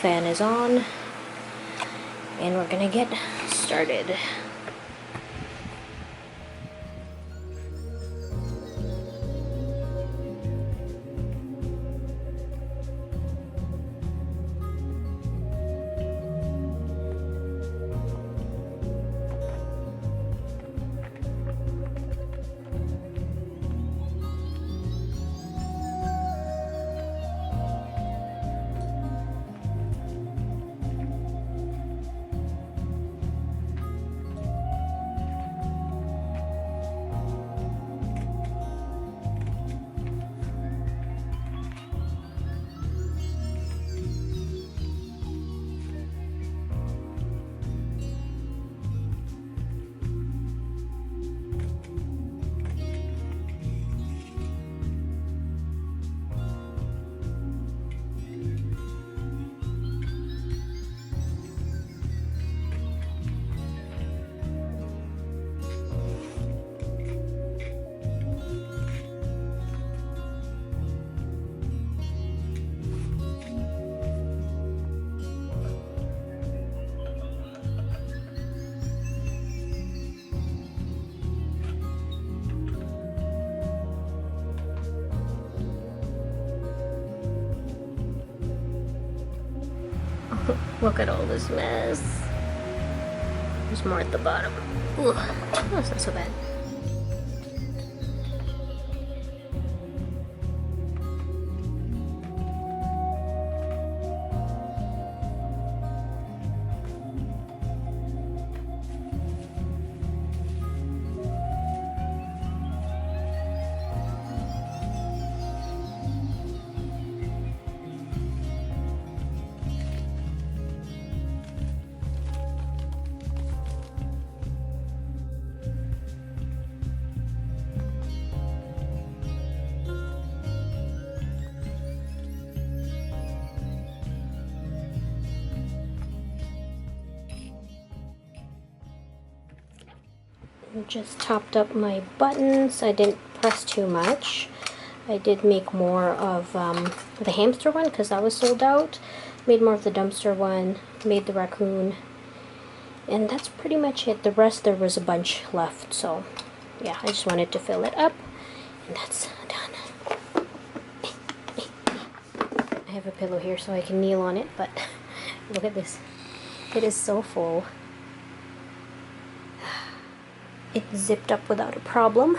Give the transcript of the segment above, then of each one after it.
fan is on, and we're gonna get started. Look at all this mess. There's more at the bottom. Ooh, that's not so bad. Just topped up my buttons. I didn't press too much. I did make more of the hamster one because that was sold out. Made more of the dumpster one. Made the raccoon. And that's pretty much it. The rest, there was a bunch left. So yeah, I just wanted to fill it up. And that's done. I have a pillow here so I can kneel on it. But look at this. It is so full. It zipped up without a problem.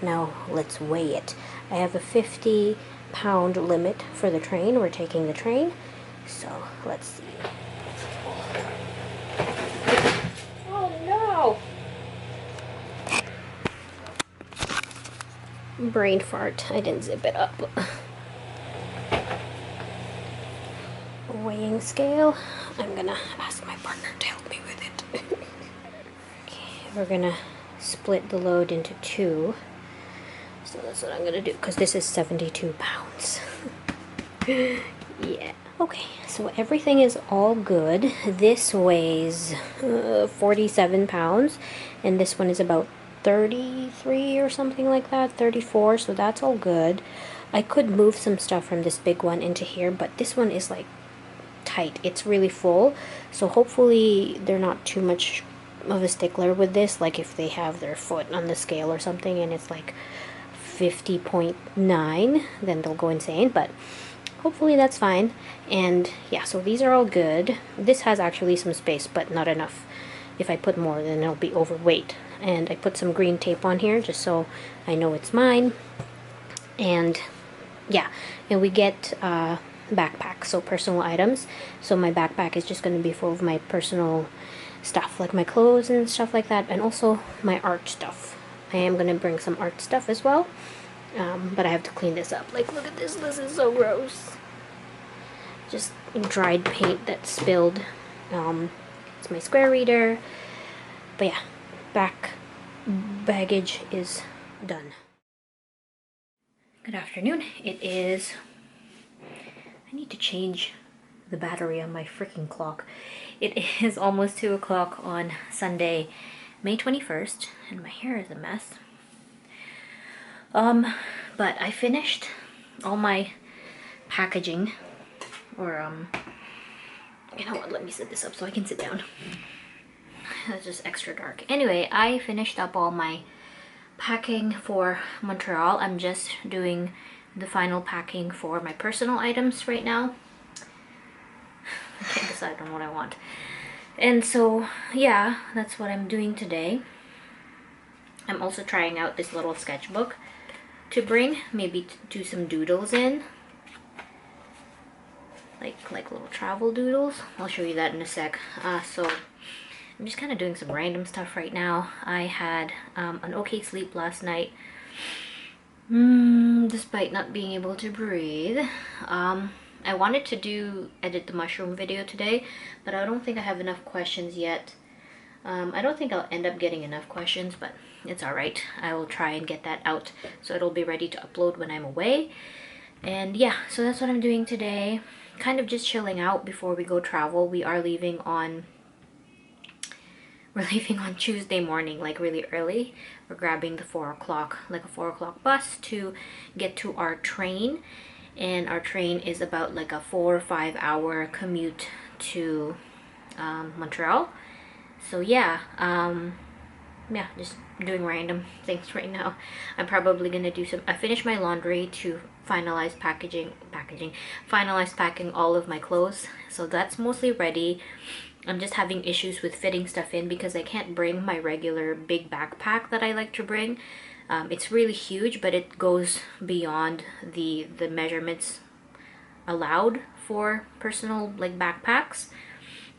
Now let's weigh it. I have a 50-pound limit for the train. We're taking the train. So let's see. Oh no! Brain fart. I didn't zip it up. Weighing scale. I'm gonna ask my partner to help me with it. Okay, we're gonna split the load into two. So that's what I'm gonna do, because this is 72 pounds. Yeah. Okay, so everything is all good. This weighs 47 pounds, and this one is about 33 or something like that, 34, so that's all good. I could move some stuff from this big one into here, but this one is like tight. It's really full, so hopefully they're not too much of a stickler with this, like if they have their foot on the scale or something and it's like 50.9, then they'll go insane, but hopefully that's fine. And yeah, so these are all good. This has actually some space, but not enough. If I put more, then it'll be overweight. And I put some green tape on here just so I know it's mine. And yeah, and we get backpack, so personal items. So my backpack is just going to be full of my personal stuff, like my clothes and stuff like that, and also my art stuff. I am going to bring some art stuff as well, but I have to clean this up. Like, look at this. This is so gross. Just dried paint that spilled. It's my square reader. But yeah, baggage is done. Good afternoon. It is... I need to change the battery on my freaking clock. It is almost 2 o'clock on Sunday, May 21st, and my hair is a mess. But I finished all my packaging, or You know what, let me set this up so I can sit down. It's just extra dark. Anyway, I finished up all my packing for Montreal. I'm just doing the final packing for my personal items right now. I can't decide on what I want. And so, yeah, that's what I'm doing today. I'm also trying out this little sketchbook to bring, maybe to do some doodles in. Like little travel doodles. I'll show you that in a sec. So I'm just kind of doing some random stuff right now. I had an okay sleep last night, despite not being able to breathe. I wanted to edit the mushroom video today, but I don't think I have enough questions yet. I don't think I'll end up getting enough questions, but it's alright. I will try and get that out so it'll be ready to upload when I'm away. And yeah, so that's what I'm doing today. Kind of just chilling out before we go travel. We're leaving on Tuesday morning, like really early. We're grabbing the 4 o'clock, like a 4 o'clock bus to get to our train. And our train is about like a 4 or 5 hour commute to Montreal. So yeah, yeah, just doing random things right now. I'm probably gonna do some, I finished my laundry to finalize finalize packing all of my clothes. So that's mostly ready. I'm just having issues with fitting stuff in because I can't bring my regular big backpack that I like to bring. It's really huge, but it goes beyond the measurements allowed for personal like backpacks.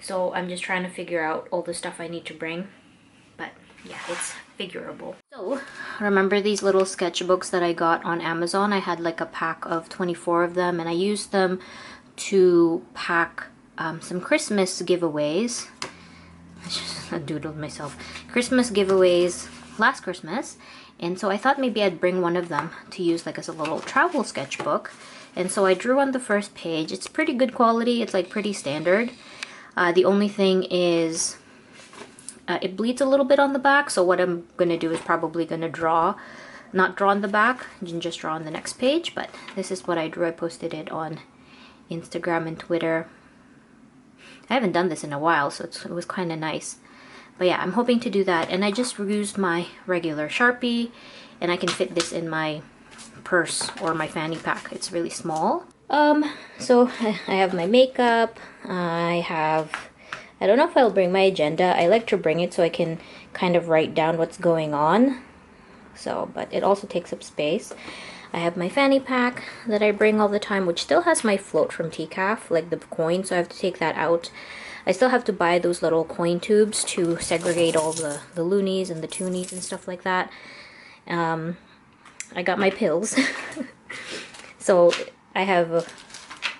So I'm just trying to figure out all the stuff I need to bring. But yeah, it's figurable. So remember these little sketchbooks that I got on Amazon? I had like a pack of 24 of them, and I used them to pack some Christmas giveaways. I just doodled myself. Christmas giveaways last Christmas, and so I thought maybe I'd bring one of them to use like as a little travel sketchbook. And so I drew on the first page. It's pretty good quality. It's like pretty standard. The only thing is it bleeds a little bit on the back, so what I'm gonna do is probably gonna not draw on the back and just draw on the next page. But this is what I drew. I posted it on Instagram and Twitter. I haven't done this in a while, so it was kind of nice. But yeah, I'm hoping to do that. And I just used my regular Sharpie, and I can fit this in my purse or my fanny pack. It's really small. So I have my makeup. I don't know if I'll bring my agenda. I like to bring it so I can kind of write down what's going on. So, but it also takes up space. I have my fanny pack that I bring all the time, which still has my float from MCAF, like the coin, so I have to take that out. I still have to buy those little coin tubes to segregate all the loonies and the toonies and stuff like that. I got my pills. So I have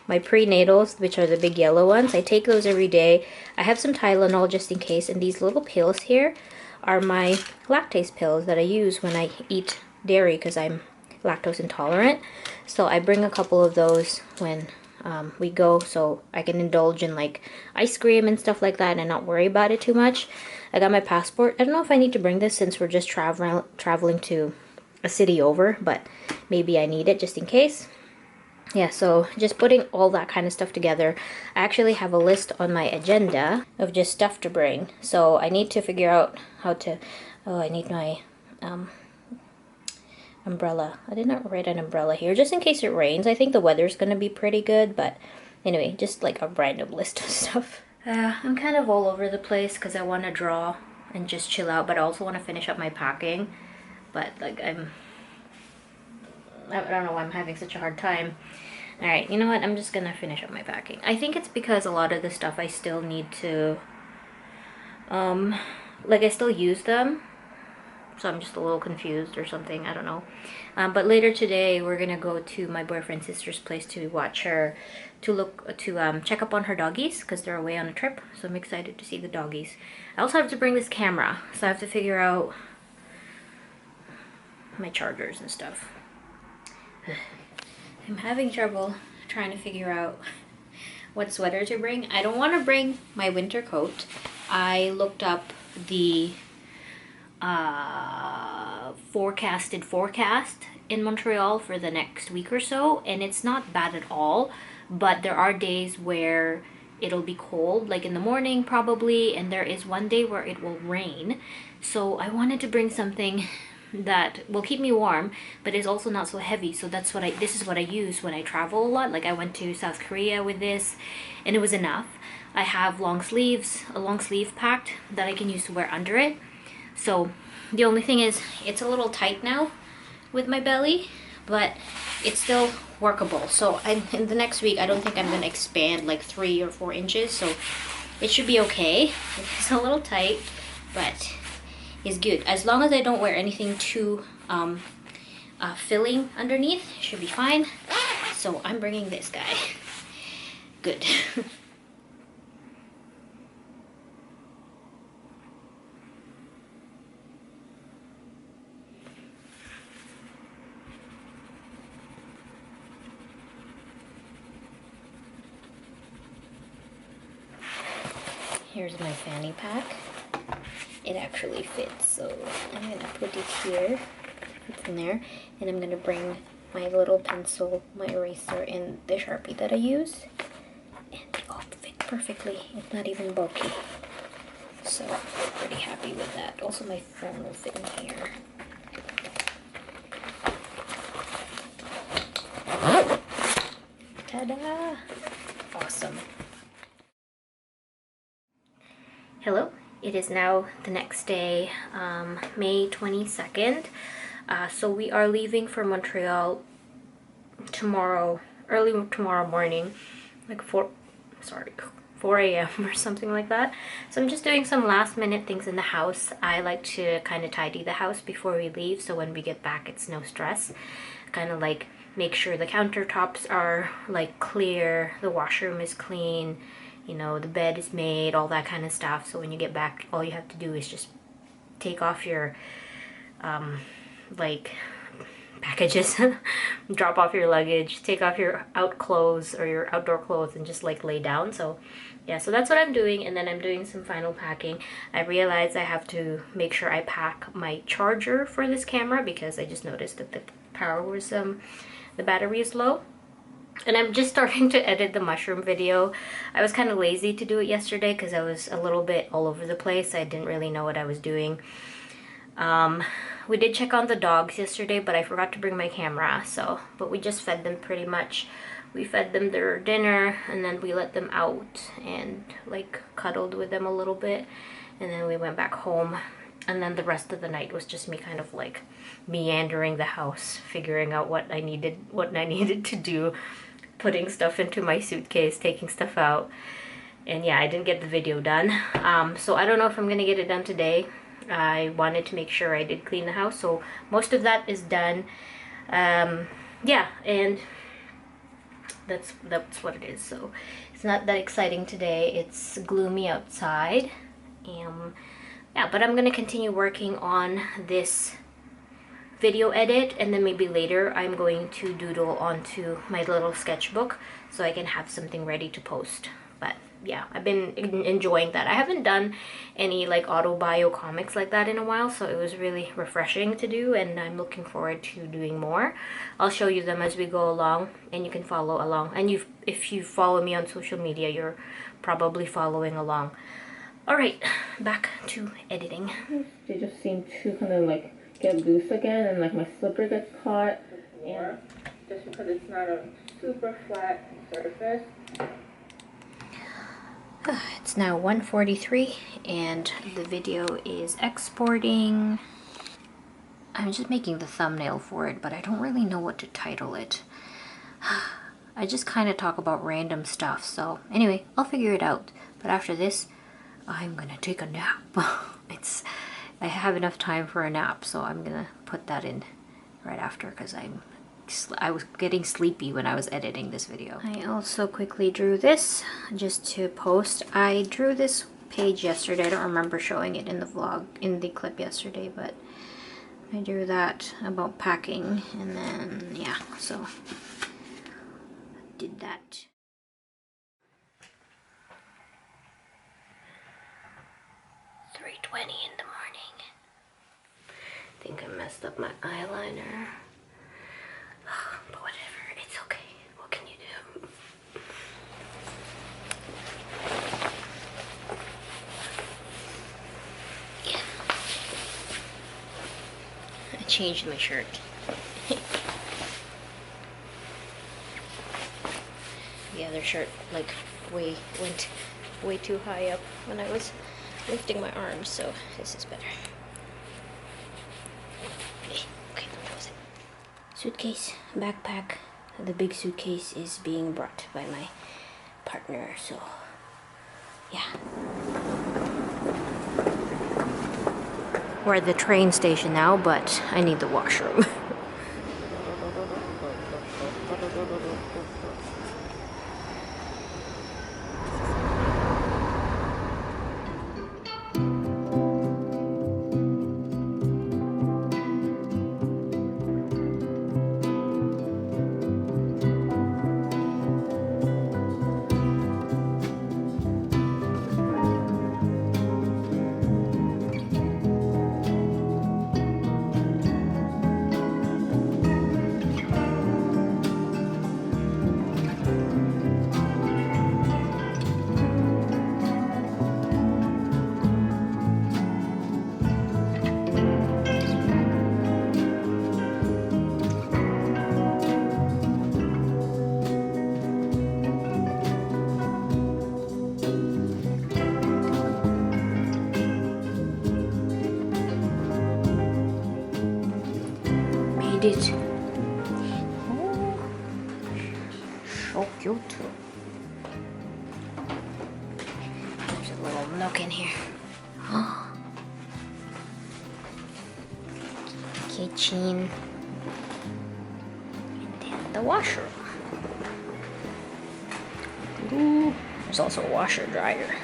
my prenatals, which are the big yellow ones. I take those every day. I have some Tylenol just in case, and these little pills here are my lactase pills that I use when I eat dairy because I'm lactose intolerant. So I bring a couple of those when we go, so I can indulge in like ice cream and stuff like that and not worry about it too much. I got my passport. I don't know if I need to bring this since we're just traveling to a city over, but maybe I need it just in case. Yeah, so just putting all that kind of stuff together. I actually have a list on my agenda of just stuff to bring. So I need to figure out how to... Oh, I need my umbrella. I did not write an umbrella here, just in case it rains. I think the weather's going to be pretty good, but anyway, just like a random list of stuff. I'm kind of all over the place because I want to draw and just chill out, but I also want to finish up my packing. But like I don't know why I'm having such a hard time. Alright, you know what? I'm just gonna finish up my packing. I think it's because a lot of the stuff I still need to... like I still use them. So I'm just a little confused or something. I don't know. But later today, we're gonna go to my boyfriend's sister's place to watch her... to check up on her doggies because they're away on a trip. So I'm excited to see the doggies. I also have to bring this camera. So I have to figure out my chargers and stuff. I'm having trouble trying to figure out what sweater to bring. I don't want to bring my winter coat. I looked up the forecast in Montreal for the next week or so, and it's not bad at all, but there are days where it'll be cold, like in the morning probably, and there is one day where it will rain. So I wanted to bring something that will keep me warm, but is also not so heavy. So that's what this is what I use when I travel a lot. Like I went to South Korea with this, and it was enough. I have long sleeves, a long sleeve packed that I can use to wear under it. So the only thing is it's a little tight now with my belly, but it's still workable. So in the next week, I don't think I'm gonna expand like 3 or 4 inches, so it should be okay. It's a little tight, but it's good. As long as I don't wear anything too filling underneath, it should be fine. So I'm bringing this guy. Good. Here's my fanny pack. It actually fits, so I'm gonna put it here. It's in there, and I'm gonna bring my little pencil, my eraser, and the Sharpie that I use, and they all fit perfectly. It's not even bulky, so I'm pretty happy with that. Also, my phone will fit in here. Ta-da! Awesome. Hello, it is now the next day, May 22nd. So we are leaving for Montreal tomorrow, early tomorrow morning, like 4 a.m. or something like that. So I'm just doing some last minute things in the house. I like to kind of tidy the house before we leave, so when we get back it's no stress. Kind of like make sure the countertops are like clear, the washroom is clean, you know, the bed is made, all that kind of stuff. So when you get back, all you have to do is just take off your like packages, drop off your luggage, take off your out clothes or your outdoor clothes, and just like lay down. So yeah, so that's what I'm doing, and then I'm doing some final packing. I realized I have to make sure I pack my charger for this camera because I just noticed that the power was the battery is low. And I'm just starting to edit the mushroom video. I was kind of lazy to do it yesterday because I was a little bit all over the place. I didn't really know what I was doing. We did check on the dogs yesterday, but I forgot to bring my camera. But we just fed them pretty much. We fed them their dinner, and then we let them out and like cuddled with them a little bit. And then we went back home. And then the rest of the night was just me kind of like meandering the house, figuring out what I needed to do, putting stuff into my suitcase, taking stuff out. And yeah, I didn't get the video done. So I don't know if I'm gonna get it done today. I wanted to make sure I did clean the house, so most of that is done. Yeah, and that's what it is. So it's not that exciting today. It's gloomy outside. Yeah, but I'm gonna continue working on this video edit, and then maybe later I'm going to doodle onto my little sketchbook so I can have something ready to post. But yeah, I've been enjoying that. I haven't done any like autobio comics like that in a while, so it was really refreshing to do, and I'm looking forward to doing more. I'll show you them as we go along, and you can follow along. And if you follow me on social media, you're probably following along. Alright, back to editing. They just seem to kind of like get loose again, and like my slipper gets caught, and just because it's not a super flat surface. It's now 1:43 and the video is exporting. I'm just making the thumbnail for it, but I don't really know what to title it. I just kind of talk about random stuff, so anyway, I'll figure it out. But after this, I'm gonna take a nap. I have enough time for a nap, so I'm gonna put that in right after because I was getting sleepy when I was editing this video. I also quickly drew this just to post. I drew this page yesterday. I don't remember showing it in the vlog, in the clip yesterday, but I drew that about packing, and then yeah, so I did that. "3:20 in the morning. I think I messed up my eyeliner. But whatever, it's okay. What can you do?" changed my shirt. The other shirt like went way too high up when I was lifting my arms, so this is better. Okay, don't close it. Suitcase, backpack. The big suitcase is being brought by my partner, so yeah. We're at the train station now, but I need the washroom. It. Oh, so cute. There's a little nook in here. Kitchen. And then the washroom. Ooh, there's also a washer dryer.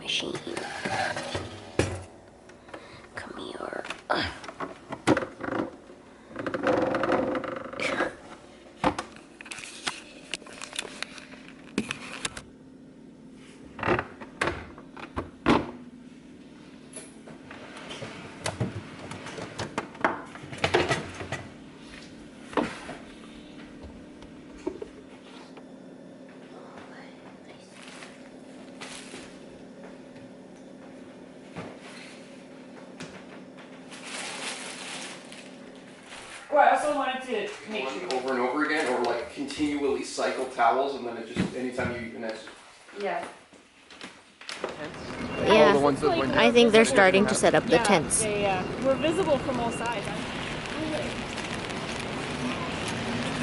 Machine. Come here. Well, I also wanted to make sure. Over and over again, or like continually cycle towels, and then it just anytime you and that's. Yeah. Yeah, the ones that went I think they're starting to set up the tents. Yeah. We're visible from all sides.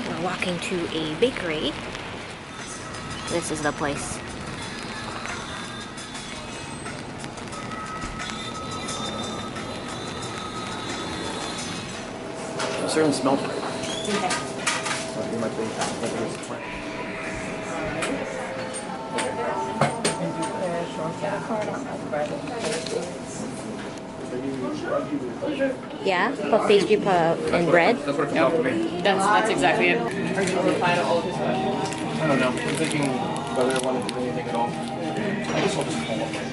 We're walking to a bakery. This is the place. It certainly smells great. Okay. So you might think that Yeah, puff pastry, puff, and bread. That's what it felt to me. That's exactly it. Are you replying to all of his questions? I don't know. I'm thinking whether I want to do anything at all. I guess I'll just call up right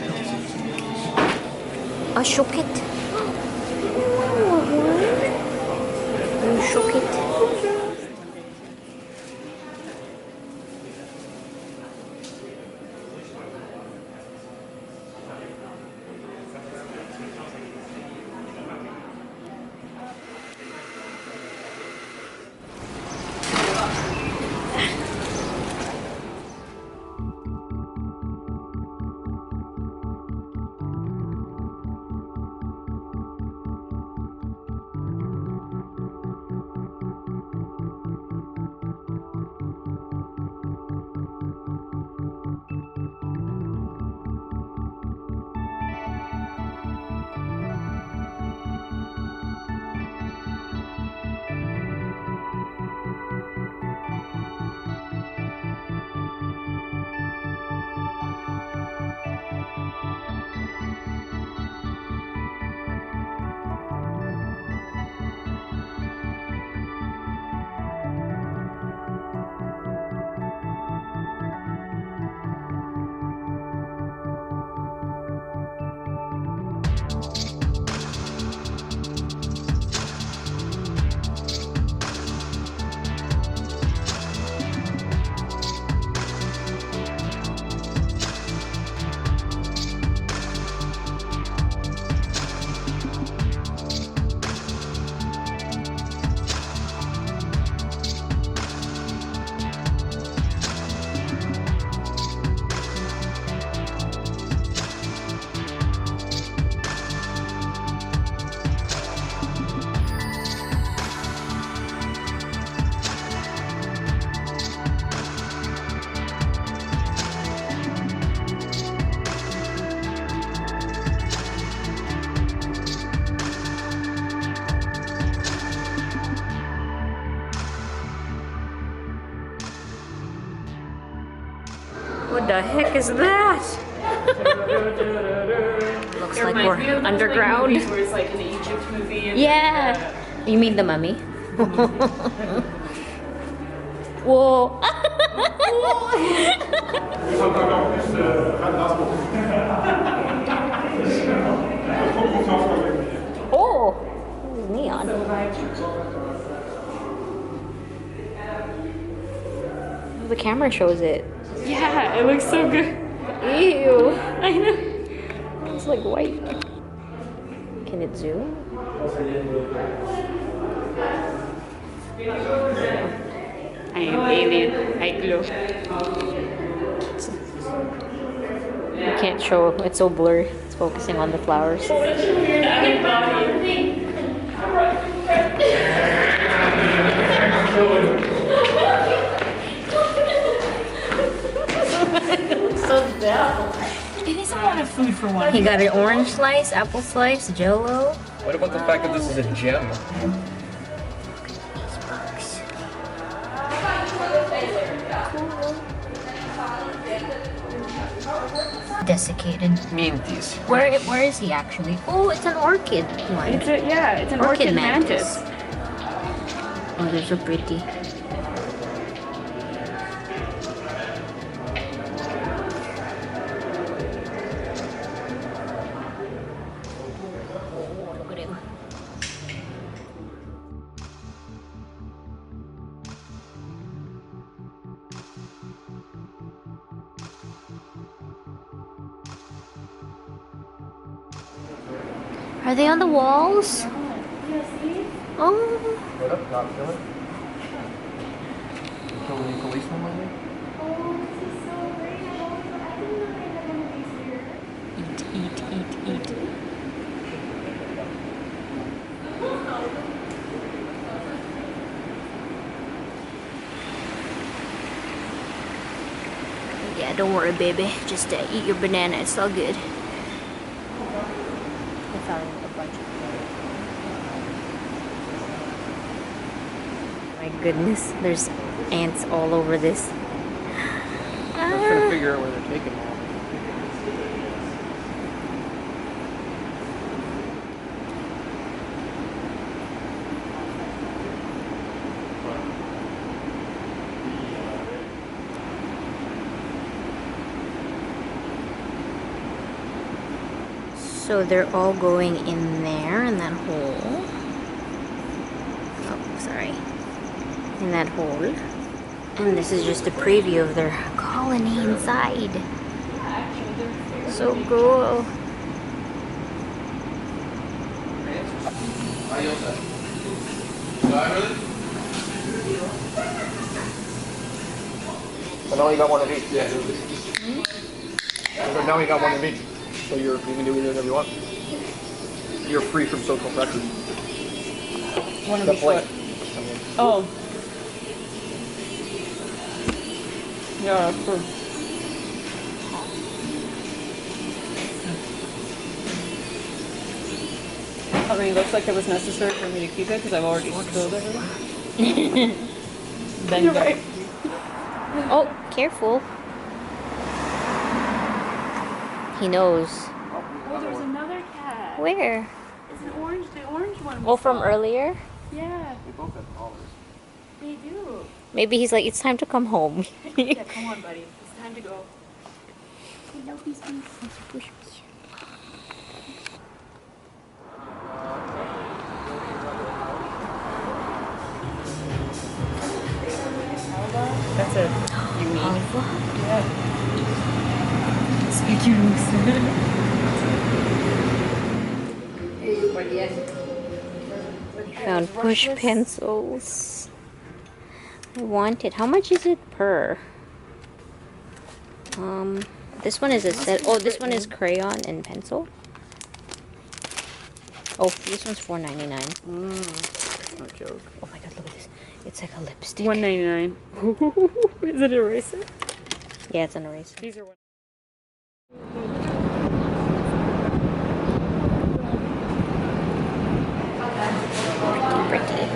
now. A shook it. You shook it. What the heck is that? Looks like we're underground. Where it's like an Egypt movie. And Yeah. You mean the mummy? Whoa. Oh, neon. The camera shows it. Yeah, it looks so good. Ew. I know. It's like white. Can it zoom? I am alien. I glow. You can't show. It's so blurry. It's focusing on the flowers. It is a lot of food for one. He got an orange slice, apple slice, jello. What about the fact that this is a gem? Desiccated. Minties. Where is he actually? Oh, it's an orchid one. It's an orchid mantis. Oh, they're so pretty. Look at him. Are they on the walls? Oh. What up? Not feeling? You kill any policemen lately? Eat. Yeah, don't worry, baby. Just eat your banana. It's all good. I found a bunch of My goodness, there's ants all over this. I'm trying to figure out where they're taking them. So they're all going in there in that hole. Oh, sorry. In that hole. And this is just a preview of their colony inside. So cool. So now you got one of each. Yeah. So now you got one of each. So you can do whatever you want. You're free from social pressure. One of The each plate. what? Oh. Yeah, for I mean, it looks like it was necessary for me to keep it because I've already spilled everything. Then you're right. Oh, careful. He knows. Oh, there's another cat. Where? It's an orange, the orange one. we Oh, from saw. earlier? Yeah, They both have collars. they do. Maybe he's like, it's time to come home. Yeah, come on, buddy. It's time to go. That's it. You mean? Yeah. Found push pencils. I want it. How much is it per? This one is a set. Oh, this one is crayon and pencil. Oh, this one's $4.99. That's no joke. Oh my god, look at this. It's like a lipstick. $1.99. Is it a eraser? Yeah, it's an eraser. These are one. Pretty.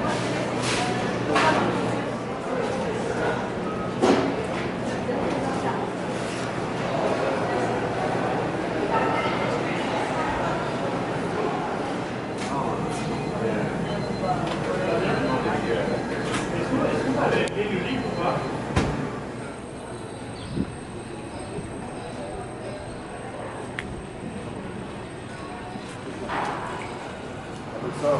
Oh,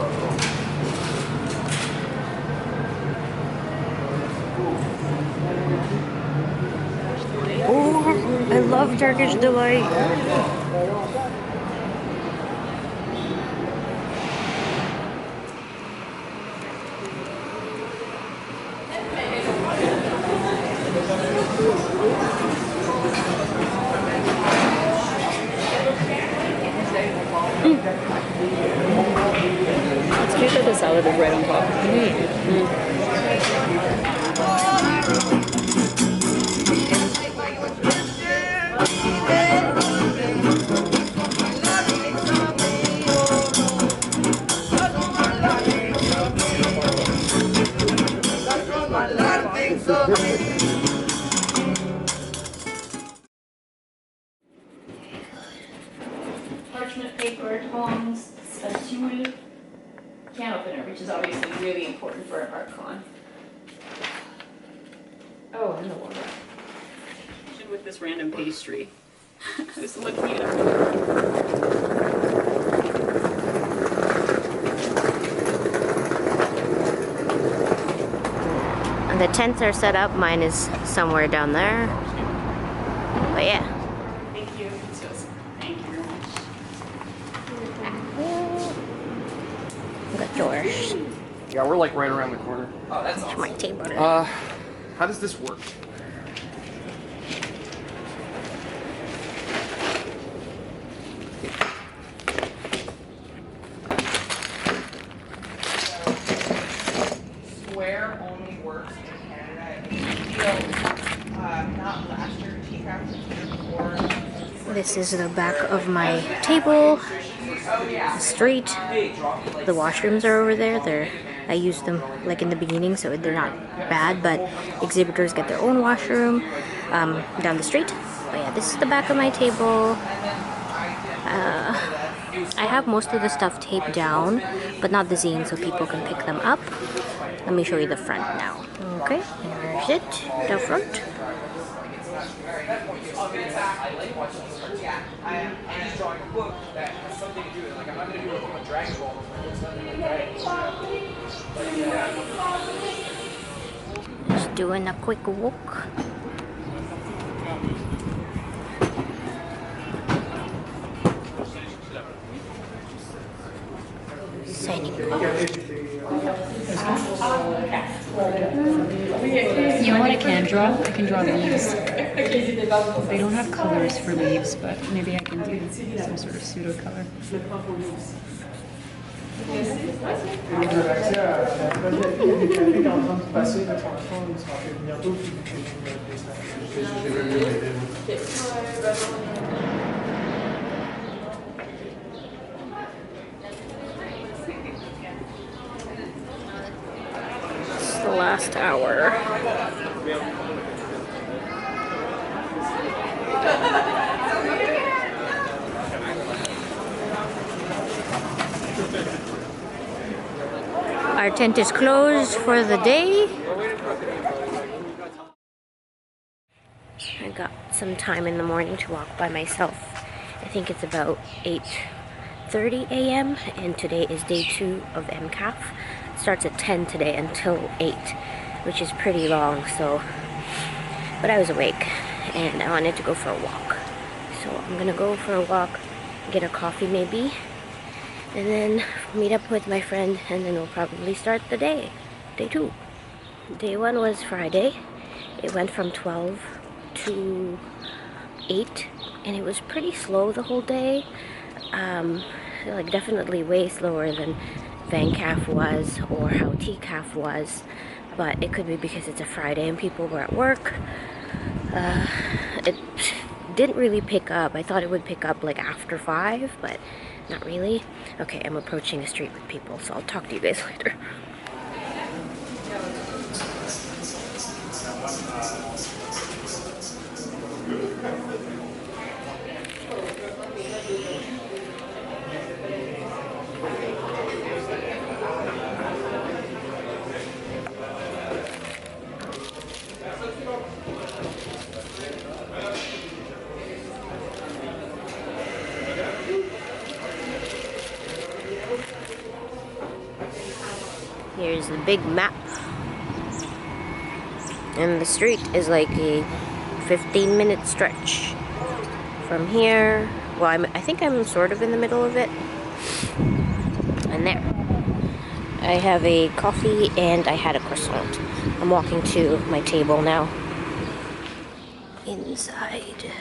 I love Turkish delight. It's cute that the salad is right on top. Parchment paper, tongs, a tool, can opener, which is obviously really important for an art con. Oh, and the water. With this random pastry. I was looking at it. And the tents are set up. Mine is somewhere down there. But yeah. Thank you. Thank you very much. Got yours. Yeah, we're like right around the corner. Oh, that's It's my table. How does this work? Square only works in Canada. Not last year, TCAF was here before. This is the back of my table. The street. The washrooms are over there. I used them like in the beginning, so they're not bad, but exhibitors get their own washroom down the street. But yeah, this is the back of my table. I have most of the stuff taped down, but not the zine, so people can pick them up. Let me show you the front now. Okay, here's it, the front. Just doing a quick walk. Signing. You know what I can draw? I can draw leaves. They don't have colors for leaves, but maybe I can do some sort of pseudo color. It's the last hour. Our tent is closed for the day. I got some time in the morning to walk by myself. I think it's about 8:30 a.m. and today is day 2 of MCAF. It starts at 10 today until 8, which is pretty long, so but I was awake and I wanted to go for a walk. So I'm gonna go for a walk, get a coffee maybe, and then meet up with my friend, and then we'll probably start the day 2. Day 1 was Friday. It went from 12 to 8 and it was pretty slow the whole day. Like definitely way slower than VanCAF was or how TCAF was, but it could be because it's a Friday and people were at work. It didn't really pick up. I thought it would pick up like after 5, but not really. Okay, I'm approaching a street with people, so I'll talk to you guys later. Here's the big map. And the street is like a 15-minute stretch from here. Well, I think I'm sort of in the middle of it. And there. I have a coffee and I had a croissant. I'm walking to my table now. Inside.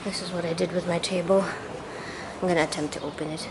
This is what I did with my table. I'm gonna attempt to open it.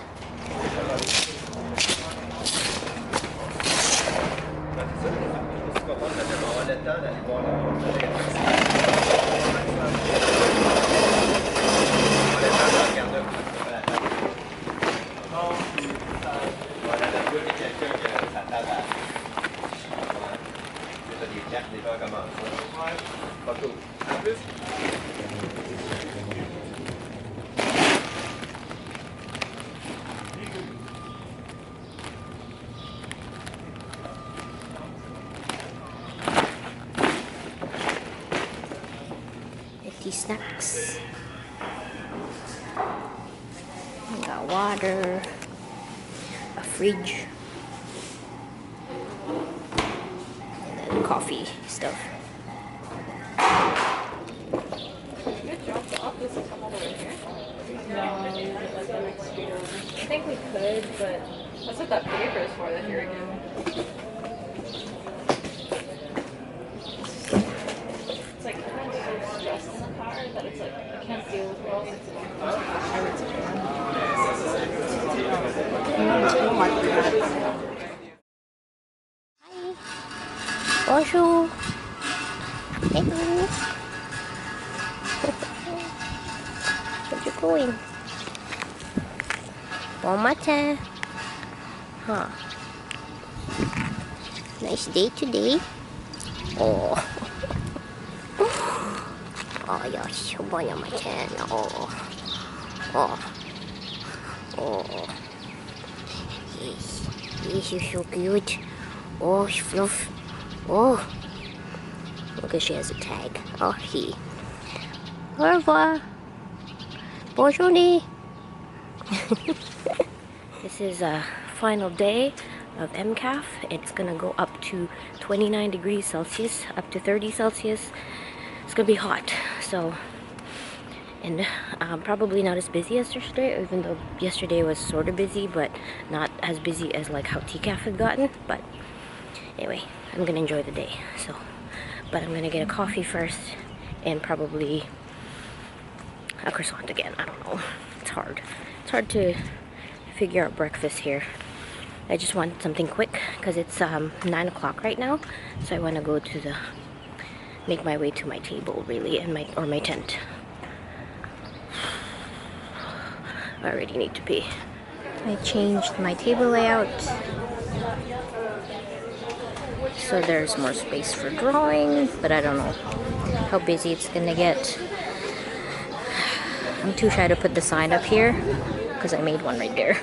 Snacks. We got water, a fridge, and then coffee stuff. Good job. The office is come all the way here. No, like the next street over. I think we could, but that's what that paper is for. That here again. It's like I'm so stressed in the car that it's like I can't deal with all this. Hi. Bonjour. Hello. Where you going? Bon matin. Huh. Nice day today. Oh. Oh, you're so bon matin. Oh. Oh. Oh. Yes. Yes, you're so cute. Oh, fluff. Oh. Look at she has a tag. Oh, he. Au revoir. Bonjour. This is a final day of MCAF. It's gonna go up to 29 degrees Celsius, up to 30 Celsius. It's gonna be hot, so, and probably not as busy as yesterday, even though yesterday was sort of busy, but not as busy as like how TCAF had gotten. But anyway, I'm gonna enjoy the day. So, but I'm gonna get a coffee first, and probably a croissant again. I don't know. It's hard. It's hard to figure out breakfast here. I just want something quick because it's 9 o'clock right now, so I want to go to make my way to my table really, and my tent. I already need to pee. I changed my table layout so there's more space for drawing, but I don't know how busy it's gonna get. I'm too shy to put the sign up here because I made one right there.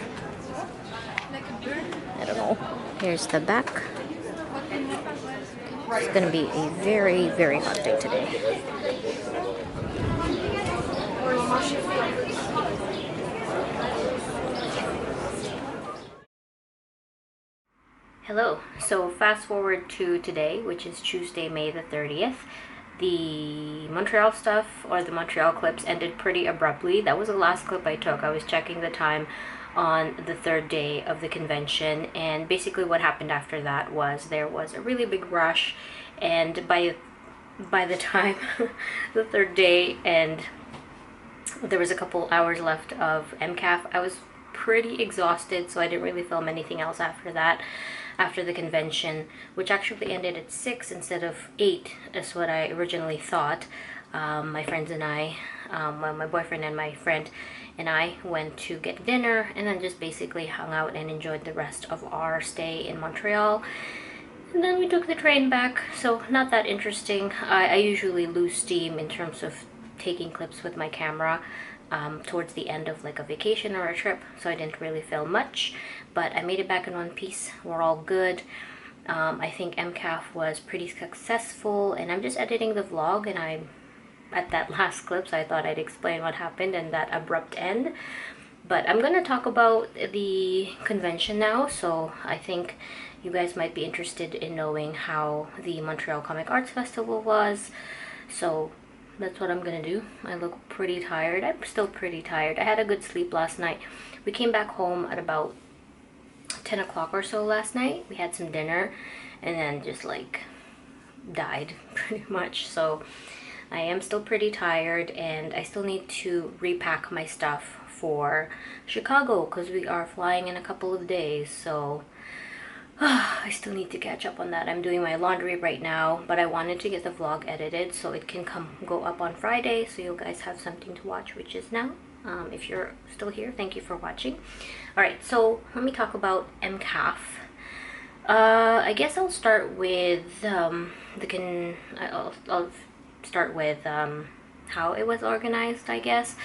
I don't know. Here's the back. It's gonna be a very, very hot day today. Hello. So fast forward to today, which is Tuesday, May the 30th. The Montreal stuff, or the Montreal clips, ended pretty abruptly. That was the last clip I took. I was checking the time on the third day of the convention, and basically what happened after that was there was a really big rush, and by the time the third day and there was a couple hours left of MCAF, I was pretty exhausted, so I didn't really film anything else after that, after the convention, which actually ended at 6 instead of 8 is what I originally thought. My friends and I, my boyfriend and my friend and I went to get dinner, and then just basically hung out and enjoyed the rest of our stay in Montreal. And then we took the train back, so not that interesting. I usually lose steam in terms of taking clips with my camera towards the end of like a vacation or a trip, so I didn't really film much, but I made it back in one piece. We're all good. I think MCAF was pretty successful, and I'm just editing the vlog, and I'm at that last clip, so I thought I'd explain what happened and that abrupt end. But I'm gonna talk about the convention now, so I think you guys might be interested in knowing how the Montreal Comic Arts Festival was. So that's what I'm gonna do. I look pretty tired. I'm still pretty tired. I had a good sleep last night. We came back home at about 10 o'clock or so last night. We had some dinner and then just like died pretty much. So I am still pretty tired, and I still need to repack my stuff for Chicago because we are flying in a couple of days. So I still need to catch up on that. I'm doing my laundry right now, but I wanted to get the vlog edited so it can go up on Friday, so you guys have something to watch, which is now. If you're still here, thank you for watching. Alright, so let me talk about MCAF. I guess I'll start with I'll start with how it was organized, I guess.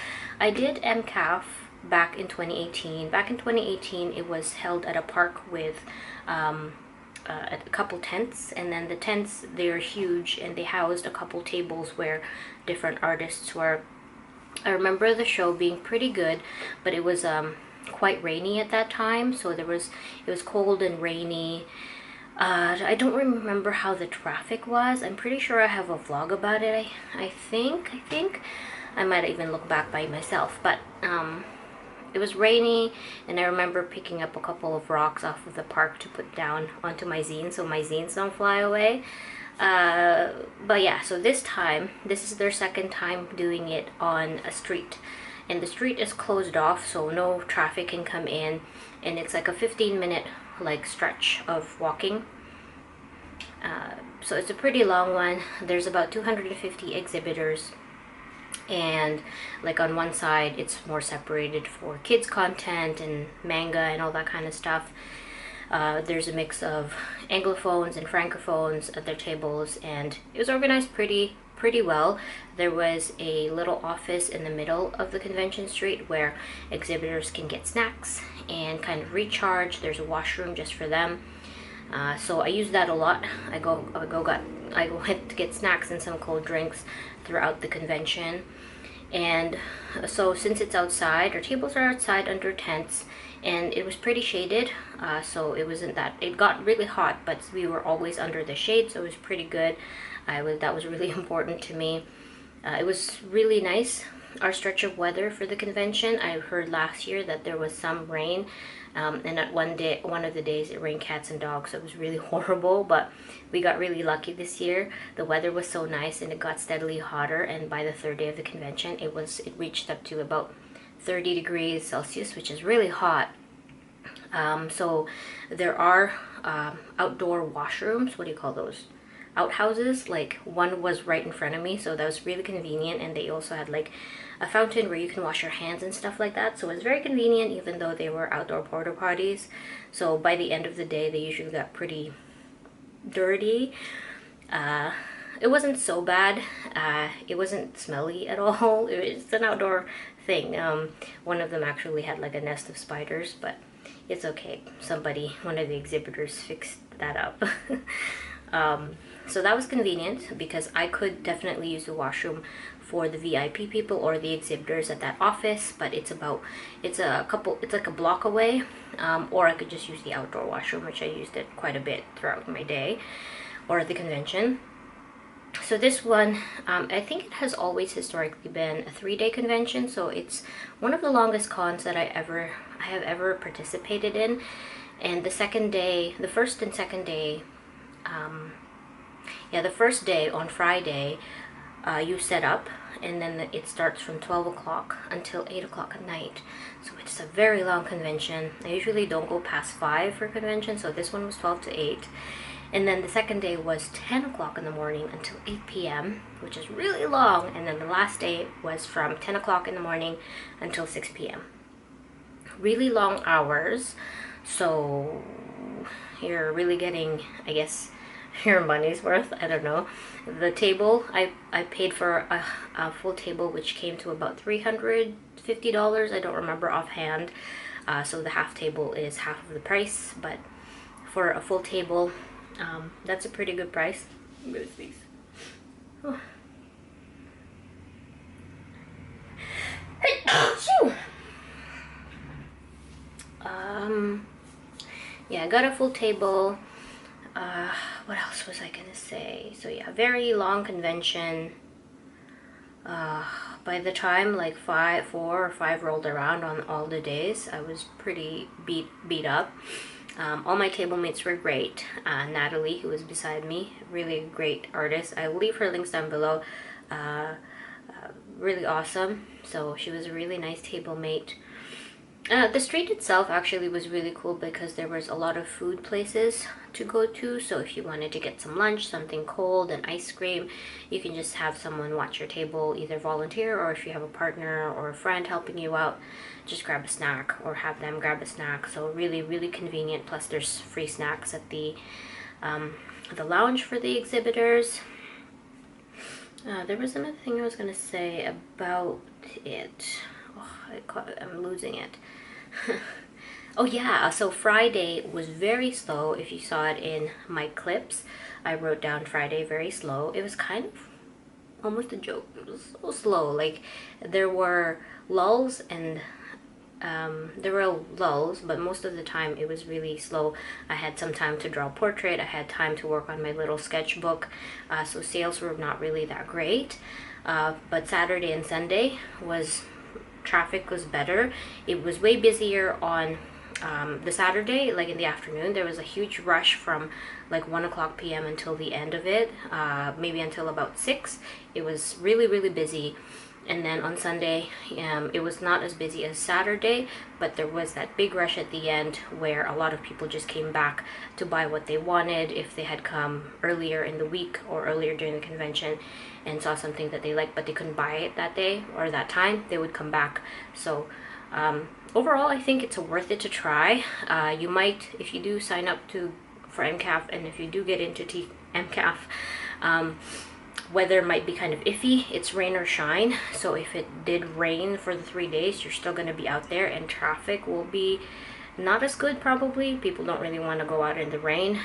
I did MCAF back in 2018. Back in 2018, it was held at a park with a couple tents, and then the tents, they're huge, and they housed a couple tables where different artists were. I remember the show being pretty good, but it was quite rainy at that time, so it was cold and rainy. I don't remember how the traffic was. I'm pretty sure I have a vlog about it. I think I might even look back by myself, but it was rainy, and I remember picking up a couple of rocks off of the park to put down onto my zine so my zines don't fly away. But yeah, so this is their second time doing it on a street, and the street is closed off, so no traffic can come in, and it's like a 15-minute like stretch of walking. So it's a pretty long one. There's about 250 exhibitors, and like on one side it's more separated for kids content and manga and all that kind of stuff. There's a mix of anglophones and francophones at their tables, and it was organized pretty well. There was a little office in the middle of the convention street where exhibitors can get snacks and kind of recharge. There's a washroom just for them. So I use that a lot. I go to get snacks and some cold drinks throughout the convention. And so since it's outside, our tables are outside under tents, and it was pretty shaded, so it wasn't that, it got really hot, but we were always under the shade, so it was pretty good. That was really important to me. It was really nice, our stretch of weather for the convention. I heard last year that there was some rain, and at one of the days it rained cats and dogs, so it was really horrible, but we got really lucky this year. The weather was so nice, and it got steadily hotter, and by the third day of the convention it reached up to about 30 degrees Celsius, which is really hot. So there are outdoor washrooms. What do you call those? Outhouses. Like one was right in front of me, so that was really convenient, and they also had like a fountain where you can wash your hands and stuff like that, so it was very convenient, even though they were outdoor porta potties. So by the end of the day they usually got pretty dirty. It wasn't so bad. It wasn't smelly at all. It was an outdoor thing. One of them actually had like a nest of spiders, but it's okay. One of the exhibitors fixed that up. So that was convenient because I could definitely use the washroom for the VIP people or the exhibitors at that office, but it's like a block away, or I could just use the outdoor washroom, which I used it quite a bit throughout my day or the convention. So this one, I think it has always historically been a 3-day convention, so it's one of the longest cons that I have ever participated in. And the first and second day, the first day on Friday, you set up, and then it starts from 12 o'clock until 8 o'clock at night. So it's a very long convention. I usually don't go past 5 for convention, so this one was 12 to 8. And then the second day was 10 o'clock in the morning until 8 p.m., which is really long. And then the last day was from 10 o'clock in the morning until 6 p.m. Really long hours. So you're really getting, I guess, your money's worth. I don't know. The table, I paid for a full table, which came to about $350. I don't remember offhand. So the half table is half of the price, but for a full table, that's a pretty good price. Where's these? Oh. yeah, I got a full table. What else was I gonna say? So yeah, very long convention. By the time like 4 or 5 rolled around on all the days, I was pretty beat up. All my table mates were great. Natalie, who was beside me, really great artist. I will leave her links down below. Really awesome. So she was a really nice table mate. The street itself actually was really cool because there was a lot of food places to go to. So if you wanted to get some lunch, something cold, and ice cream, you can just have someone watch your table, either volunteer, or if you have a partner or a friend helping you out, just grab a snack or have them grab a snack. So really, really convenient. Plus there's free snacks at the lounge for the exhibitors. There was another thing I was going to say about it. Oh, I'm losing it. Oh yeah, so Friday was very slow. If you saw it in my clips, I wrote down Friday very slow. It was kind of almost a joke. It was so slow. Like there were lulls and but most of the time it was really slow. I had some time to draw a portrait. I had time to work on my little sketchbook. So sales were not really that great. But Saturday and Sunday traffic was better. It was way busier on the Saturday, like in the afternoon. There was a huge rush from like 1 o'clock p.m. until the end of it, maybe until about 6. It was really, really busy. And then on Sunday, it was not as busy as Saturday, but there was that big rush at the end where a lot of people just came back to buy what they wanted if they had come earlier in the week or earlier during the convention and saw something that they liked but they couldn't buy it that day or that time. They would come back. So overall, I think it's worth it to try. You might, if you do sign up for MCAF, and if you do get into MCAF, weather might be kind of iffy. It's rain or shine. So if it did rain for the 3 days, you're still going to be out there, and traffic will be not as good probably. People don't really want to go out in the rain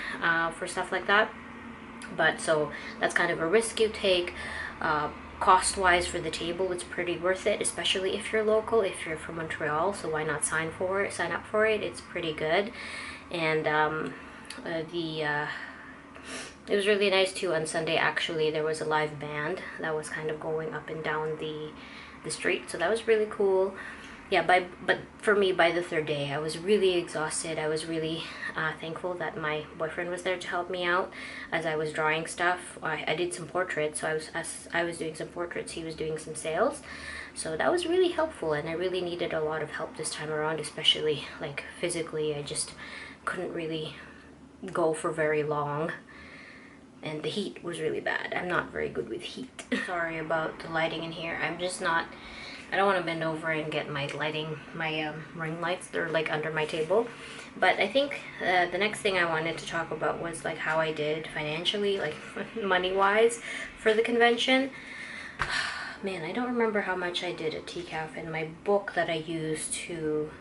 for stuff like that. But so that's kind of a risk you take. Cost wise for the table, it's pretty worth it, especially if you're local, if you're from Montreal. So why not sign up for it? It's pretty good. And it was really nice too. On Sunday, actually, there was a live band that was kind of going up and down the street, so that was really cool. Yeah, but for me, by the 3rd day, I was really exhausted. I was really thankful that my boyfriend was there to help me out as I was drawing stuff. I did some portraits, so as I was doing some portraits, he was doing some sales. So that was really helpful, and I really needed a lot of help this time around, especially like physically. I just couldn't really go for very long. And the heat was really bad. I'm not very good with heat. Sorry about the lighting in here. I'm just not, I don't want to bend over and get my lighting, my ring lights. They're like under my table. But I think the next thing I wanted to talk about was like how I did financially, like money-wise for the convention. Man, I don't remember how much I did at TCAF. In my book that I use to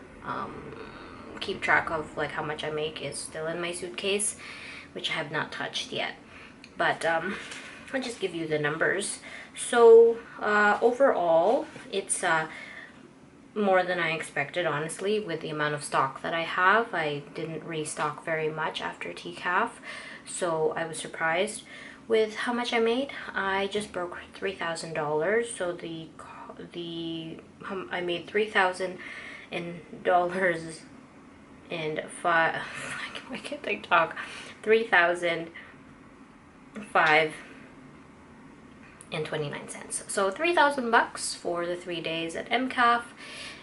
keep track of like how much I make is still in my suitcase, which I have not touched yet. But I'll just give you the numbers. So overall, it's more than I expected, honestly, with the amount of stock that I have. I didn't restock very much after TCAF, so I was surprised with how much I made. I just broke $3,000, so I made $3,000 and I can't like talk. 3,005.29 cents. So $3,000 for the 3 days at MCAF.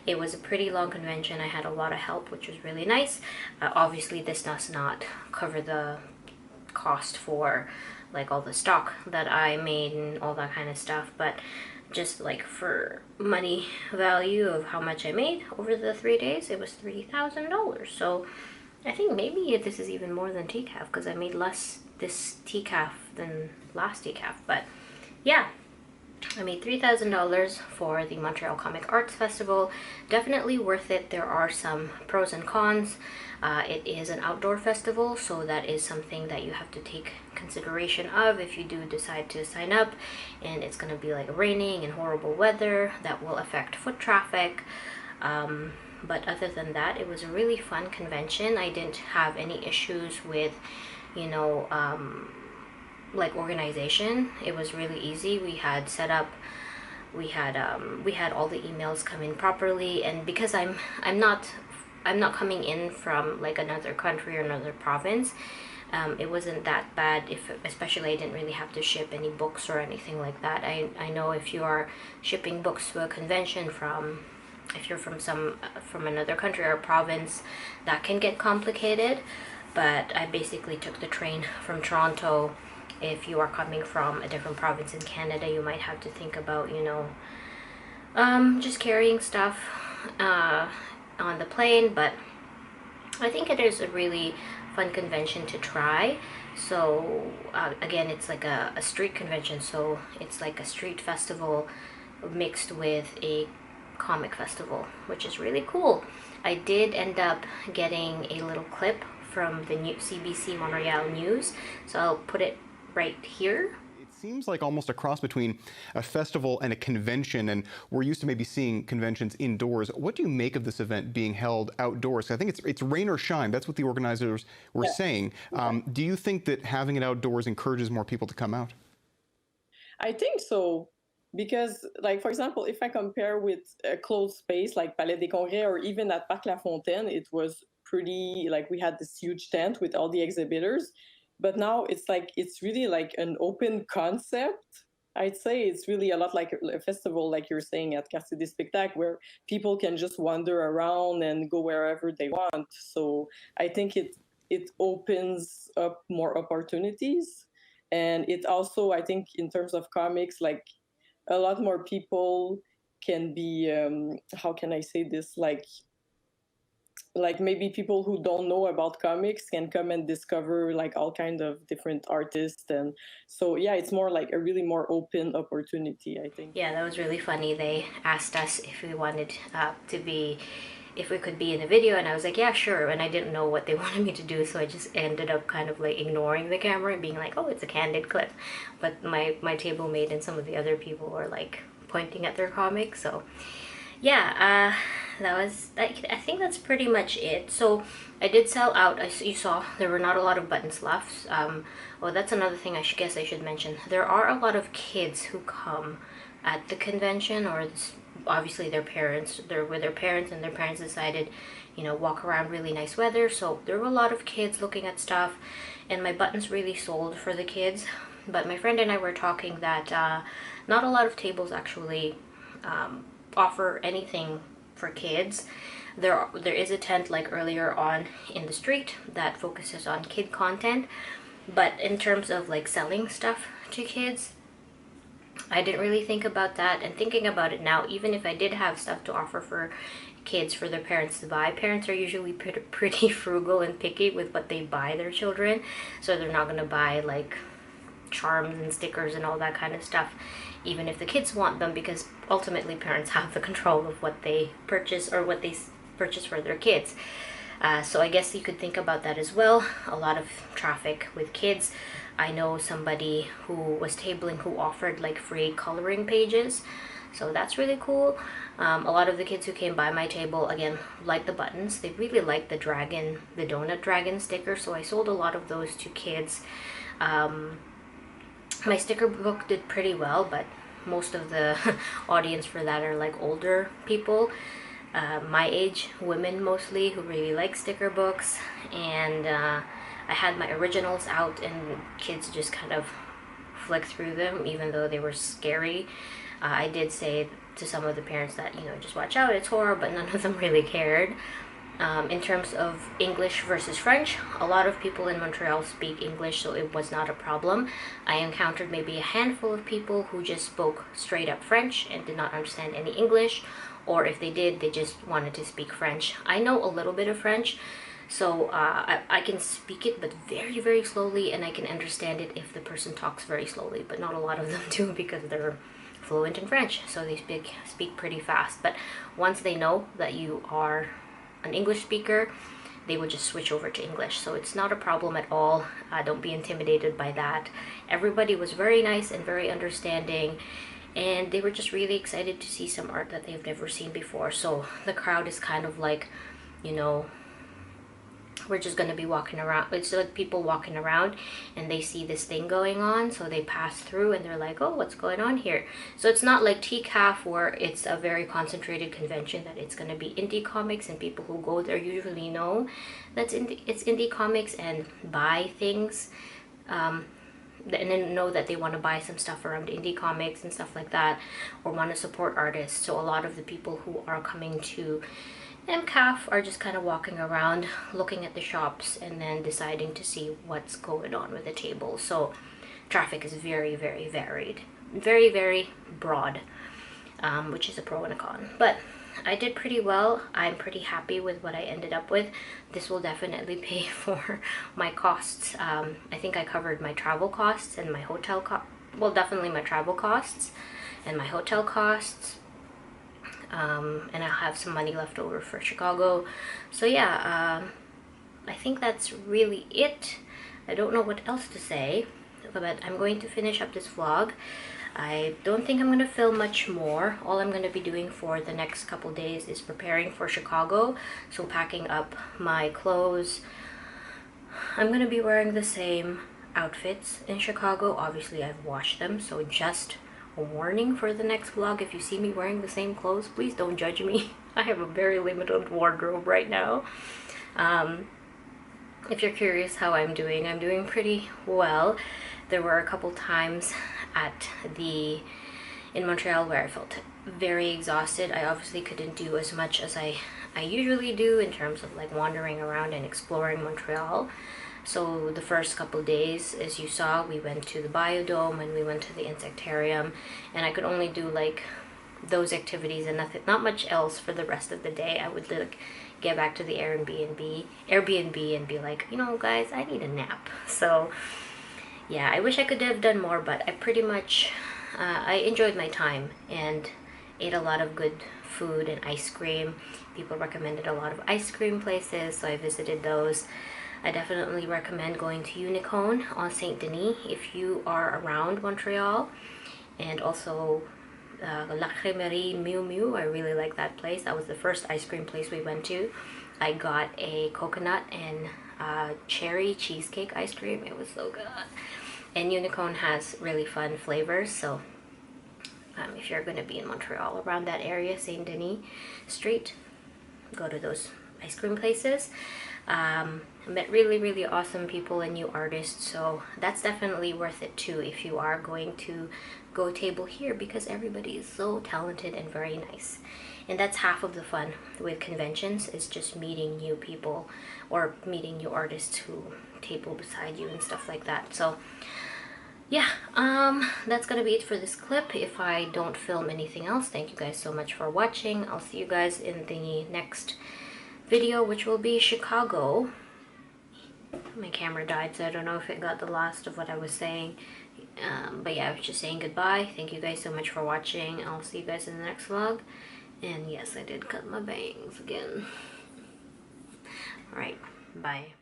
It was a pretty long convention. I had a lot of help, which was really nice. Obviously, this does not cover the cost for like all the stock that I made and all that kind of stuff, but just like for money value of how much I made over the 3 days, it was $3,000. So I think maybe this is even more than TCAF because I made less this TCAF than last TCAF. But yeah, I made $3,000 for the Montreal Comic Arts Festival. Definitely worth it. There are some pros and cons. It is an outdoor festival, so that is something that you have to take consideration of if you do decide to sign up, and it's going to be like raining and horrible weather that will affect foot traffic. But other than that, it was a really fun convention. I didn't have any issues with, you know, like organization. It was really easy. We had set up, we had all the emails come in properly, and because I'm not coming in from like another country or another province, it wasn't that bad. If especially I didn't really have to ship any books or anything like that. I know if you are shipping books to a convention from, if you're from another country or province, that can get complicated. But I basically took the train from Toronto. If you are coming from a different province in Canada, you might have to think about, you know, just carrying stuff on the plane. But I think it is a really fun convention to try. So again, it's like a street convention, so it's like a street festival mixed with a comic festival, which is really cool. I did end up getting a little clip from the new CBC Montreal News, so I'll put it right here. It seems like almost a cross between a festival and a convention, and we're used to maybe seeing conventions indoors. What do you make of this event being held outdoors? I think it's rain or shine. That's what the organizers were saying. Do you think that having it outdoors encourages more people to come out? I think so. Because, like, for example, if I compare with a closed space like Palais des Congrès or even at Parc La Fontaine, it was pretty, like, we had this huge tent with all the exhibitors. But now it's like, it's really like an open concept. I'd say it's really a lot like a festival, like you're saying, at Quartier des Spectacles, where people can just wander around and go wherever they want. So I think it opens up more opportunities. And it also, I think, in terms of comics, like, a lot more people can be, how can I say this, like maybe people who don't know about comics can come and discover like all kinds of different artists. And so, yeah, it's more like a really more open opportunity, I think. Yeah, that was really funny. They asked us if we wanted if we could be in the video, and I was like, yeah, sure. And I didn't know what they wanted me to do, so I just ended up kind of like ignoring the camera and being like, oh, it's a candid clip. But my table mate and some of the other people were like pointing at their comics. So yeah, that was, I think that's pretty much it. So I did sell out. You saw there were not a lot of buttons left. Well, that's another thing I guess I should mention. There are a lot of kids who come at the convention, or obviously their parents, they're with their parents, and their parents decided, you know, walk around really nice weather. So there were a lot of kids looking at stuff, and my buttons really sold for the kids. But my friend and I were talking that not a lot of tables actually offer anything for kids. There is a tent like earlier on in the street that focuses on kid content, but in terms of like selling stuff to kids, I didn't really think about that. And thinking about it now, even if I did have stuff to offer for kids for their parents to buy, parents are usually pretty frugal and picky with what they buy their children, so they're not going to buy like charms and stickers and all that kind of stuff, even if the kids want them, because ultimately parents have the control of what they purchase or what they purchase for their kids. So I guess you could think about that as well. A lot of traffic with kids. I know somebody who was tabling who offered like free coloring pages, so that's really cool. A lot of the kids who came by my table, again, like the buttons. They really like the dragon, the donut dragon sticker, so I sold a lot of those to kids. My sticker book did pretty well, but most of the audience for that are like older people, my age, women mostly, who really like sticker books. And I had my originals out, and kids just kind of flicked through them, even though they were scary. I did say to some of the parents that, you know, just watch out, it's horror, but none of them really cared. In terms of English versus French, a lot of people in Montreal speak English, so it was not a problem. I encountered maybe a handful of people who just spoke straight up French and did not understand any English, or if they did, they just wanted to speak French. I know a little bit of French, so I can speak it, but very, very slowly, and I can understand it if the person talks very slowly, but not a lot of them do, because they're fluent in French, so they speak pretty fast. But once they know that you are an English speaker, they would just switch over to English, so it's not a problem at all. Don't be intimidated by that. Everybody was very nice and very understanding, and they were just really excited to see some art that they've never seen before. So the crowd is kind of like, you know, we're just gonna be walking around. It's like people walking around and they see this thing going on, so they pass through and they're like, oh, what's going on here? So it's not like TCAF where it's a very concentrated convention that it's gonna be indie comics, and people who go there usually know that's it's indie comics and buy things, and then know that they want to buy some stuff around indie comics and stuff like that, or want to support artists. So a lot of the people who are coming to MCAF are just kind of walking around, looking at the shops, and then deciding to see what's going on with the table. So traffic is very, very varied, very, very broad, which is a pro and a con. But I did pretty well. I'm pretty happy with what I ended up with. This will definitely pay for my costs. I think I covered my travel costs and my hotel well, definitely my travel costs and my hotel costs. And I'll have some money left over for Chicago. So yeah, I think that's really it. I don't know what else to say, but I'm going to finish up this vlog. I don't think I'm going to film much more. All I'm going to be doing for the next couple days is preparing for Chicago. So packing up my clothes. I'm going to be wearing the same outfits in Chicago. Obviously, I've washed them, so just a warning for the next vlog. If you see me wearing the same clothes, please don't judge me. I have a very limited wardrobe right now. If you're curious how I'm doing pretty well. There were a couple times in Montreal where I felt very exhausted. I obviously couldn't do as much as I usually do in terms of like wandering around and exploring Montreal. So the first couple days, as you saw, we went to the Biodome and we went to the Insectarium, and I could only do like those activities and not much else for the rest of the day. I would like get back to the Airbnb and be like, you know guys, I need a nap. So yeah, I wish I could have done more, but I pretty much I enjoyed my time and ate a lot of good food and ice cream. People recommended a lot of ice cream places, so I visited those. I definitely recommend going to Unicone on Saint Denis if you are around Montreal, and also La Crèmerie Miu Miu. I really like that place. That was the first ice cream place we went to. I got a coconut and cherry cheesecake ice cream. It was so good. And Unicone has really fun flavors, so if you're going to be in Montreal around that area, Saint Denis Street, go to those ice cream places. I met really, really awesome people and new artists, so that's definitely worth it too if you are going to go table here, because everybody is so talented and very nice. And that's half of the fun with conventions, is just meeting new people or meeting new artists who table beside you and stuff like that. So yeah, that's gonna be it for this clip. If I don't film anything else, thank you guys so much for watching. I'll see you guys in the next video, which will be Chicago. My camera died, so I don't know if it got the last of what I was saying. But yeah, I was just saying goodbye. Thank you guys so much for watching. I'll see you guys in the next vlog. And yes, I did cut my bangs again. Alright, bye.